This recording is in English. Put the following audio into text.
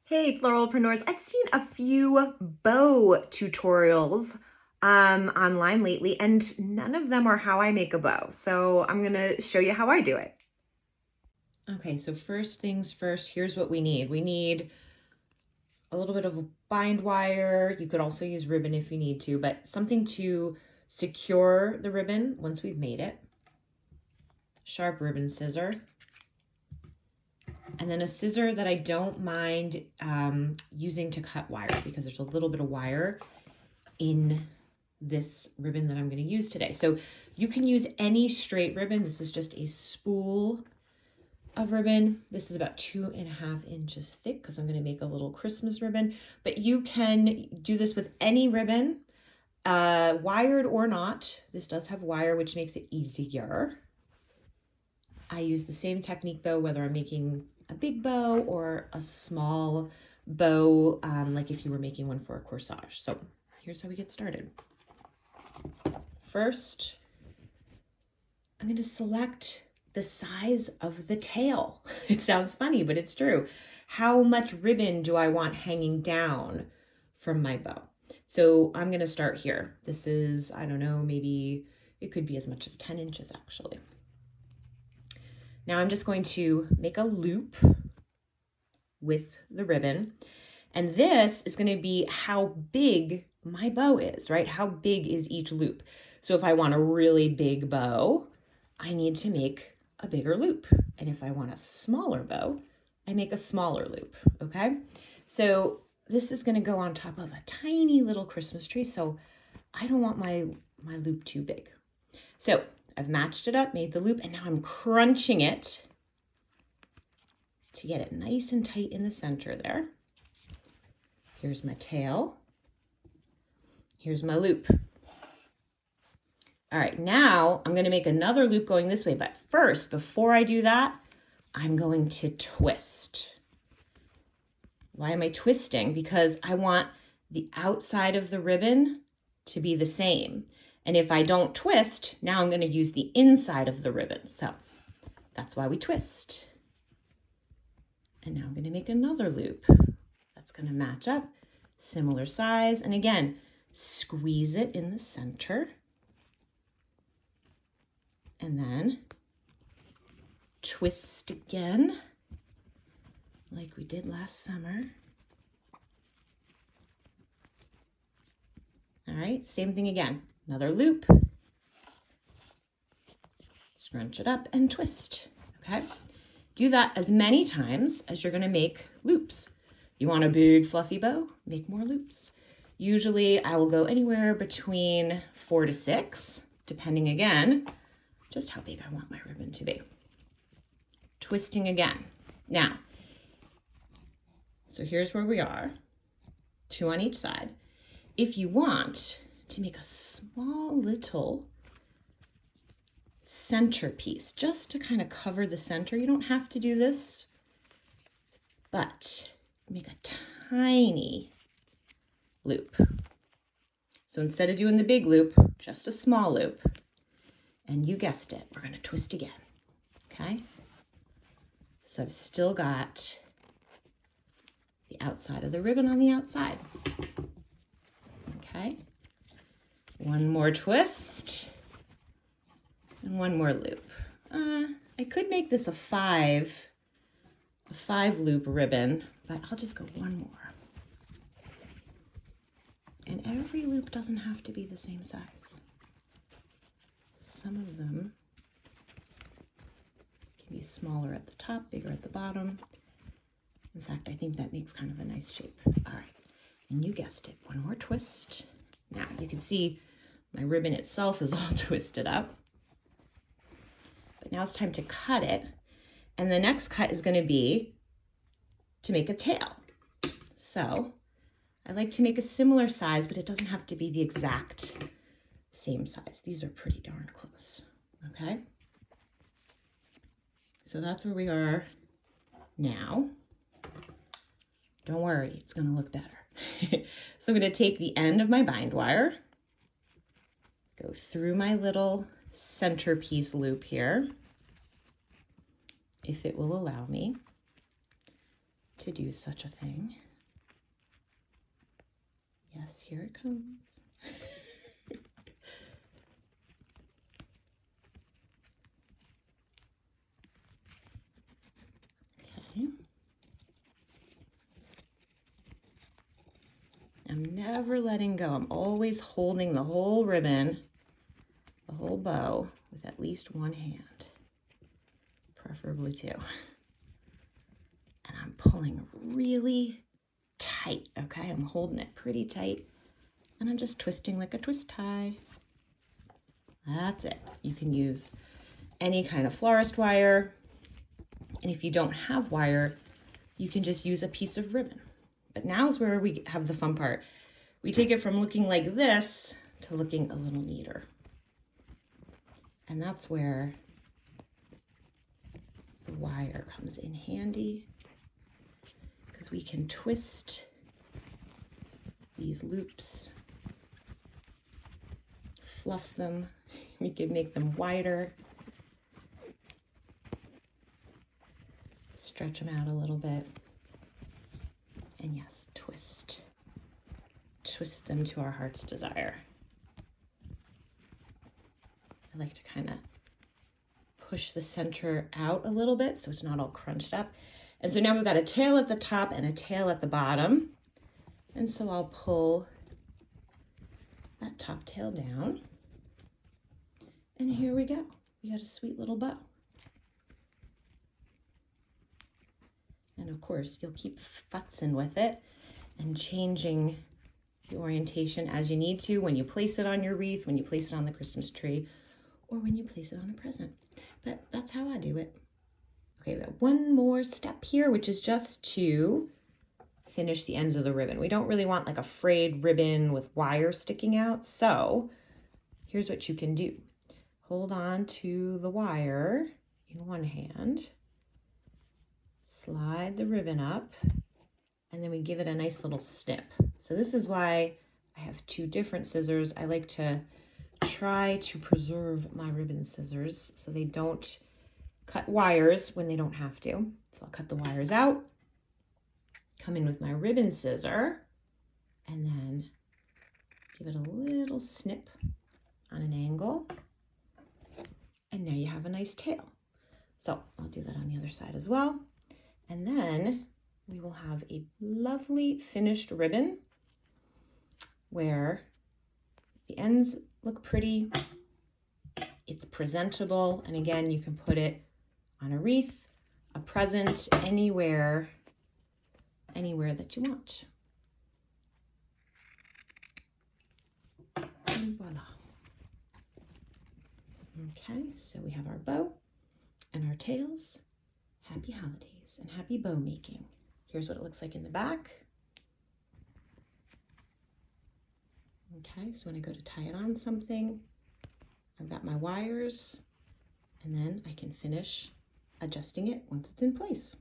Hey, Floralpreneurs. I've seen a few bow tutorials online lately, and none of them are how I make a bow. So I'm going to show you how I do it. Okay, so first things first, here's what we need. We need a little bit of bind wire. You could also use ribbon if you need to, but something to secure the ribbon once we've made it. Sharp ribbon scissor. And then a scissor that I don't mind using to cut wire because there's a little bit of wire in this ribbon that I'm going to use today. So you can use any straight ribbon. This is just a spool of ribbon. This is about 2.5 inches thick because I'm going to make a little Christmas ribbon, but you can do this with any ribbon, wired or not. This does have wire, which makes it easier. I use the same technique though, whether I'm making a big bow or a small bow, like if you were making one for a corsage. So here's how we get started. First, I'm going to select the size of the tail. It sounds funny, but it's true. How much ribbon do I want hanging down from my bow? So I'm going to start here. This is, I don't know, maybe it could be as much as 10 inches actually. Now I'm just going to make a loop with the ribbon. And this is going to be how big my bow is, right? How big is each loop? So if I want a really big bow, I need to make a bigger loop. And if I want a smaller bow, I make a smaller loop, okay? So this is gonna go on top of a tiny little Christmas tree, so I don't want my loop too big. So I've matched it up, made the loop, and now I'm crunching it to get it nice and tight in the center there. Here's my tail. Here's my loop. All right, now I'm going to make another loop going this way, but first, before I do that, I'm going to twist. Why am I twisting? Because I want the outside of the ribbon to be the same. And if I don't twist, now I'm going to use the inside of the ribbon. So that's why we twist. And now I'm going to make another loop. That's going to match up, similar size. And again, squeeze it in the center. And then twist again, like we did last summer. All right, same thing again. Another loop. Scrunch it up and twist, okay? Do that as many times as you're gonna make loops. You want a big fluffy bow? Make more loops. Usually I will go anywhere between 4 to 6, depending again, just how big I want my ribbon to be. Twisting again. Now, so here's where we are, 2 on each side. If you want to make a small little centerpiece, just to kind of cover the center, you don't have to do this, but make a tiny loop. So instead of doing the big loop, just a small loop. And you guessed it, we're gonna twist again, okay? So I've still got the outside of the ribbon on the outside, okay? One more twist and one more loop. I could make this a five loop ribbon, but I'll just go one more. And every loop doesn't have to be the same size. Some of them can be smaller at the top, bigger at the bottom. In fact, I think that makes kind of a nice shape. All right, and you guessed it, one more twist. Now you can see my ribbon itself is all twisted up. But now it's time to cut it. And the next cut is gonna be to make a tail. So I like to make a similar size, but it doesn't have to be the exact same size. These are pretty darn close, okay? So that's where we are now. Don't worry, it's gonna look better. So I'm gonna take the end of my bind wire, go through my little centerpiece loop here, if it will allow me, to could use such a thing. Yes, here it comes. Okay. I'm never letting go. I'm always holding the whole ribbon, the whole bow, with at least one hand, preferably two. And I'm pulling really tight, okay? I'm holding it pretty tight, and I'm just twisting like a twist tie. That's it. You can use any kind of florist wire, and if you don't have wire, you can just use a piece of ribbon. But now is where we have the fun part. We take it from looking like this to looking a little neater. And that's where the wire comes in handy, because we can twist these loops, fluff them, we can make them wider, stretch them out a little bit, and yes, twist them to our heart's desire. I like to kind of push the center out a little bit so it's not all crunched up. And so now we've got a tail at the top and a tail at the bottom. And so I'll pull that top tail down. And here we go. We got a sweet little bow. And of course, you'll keep futzing with it and changing the orientation as you need to when you place it on your wreath, when you place it on the Christmas tree, or when you place it on a present. But that's how I do it. Okay, we got one more step here, which is just to finish the ends of the ribbon. We don't really want like a frayed ribbon with wire sticking out. So here's what you can do. Hold on to the wire in one hand, slide the ribbon up, and then we give it a nice little snip. So this is why I have two different scissors. I like to try to preserve my ribbon scissors so they don't cut wires when they don't have to. So I'll cut the wires out, come in with my ribbon scissor, and then give it a little snip on an angle. And now you have a nice tail. So I'll do that on the other side as well. And then we will have a lovely finished ribbon where the ends look pretty, it's presentable, and again, you can put it on a wreath, a present, anywhere that you want. And voila. Okay, so we have our bow and our tails. Happy holidays and happy bow making. Here's what it looks like in the back. Okay, so when I go to tie it on something, I've got my wires, and then I can finish adjusting it once it's in place.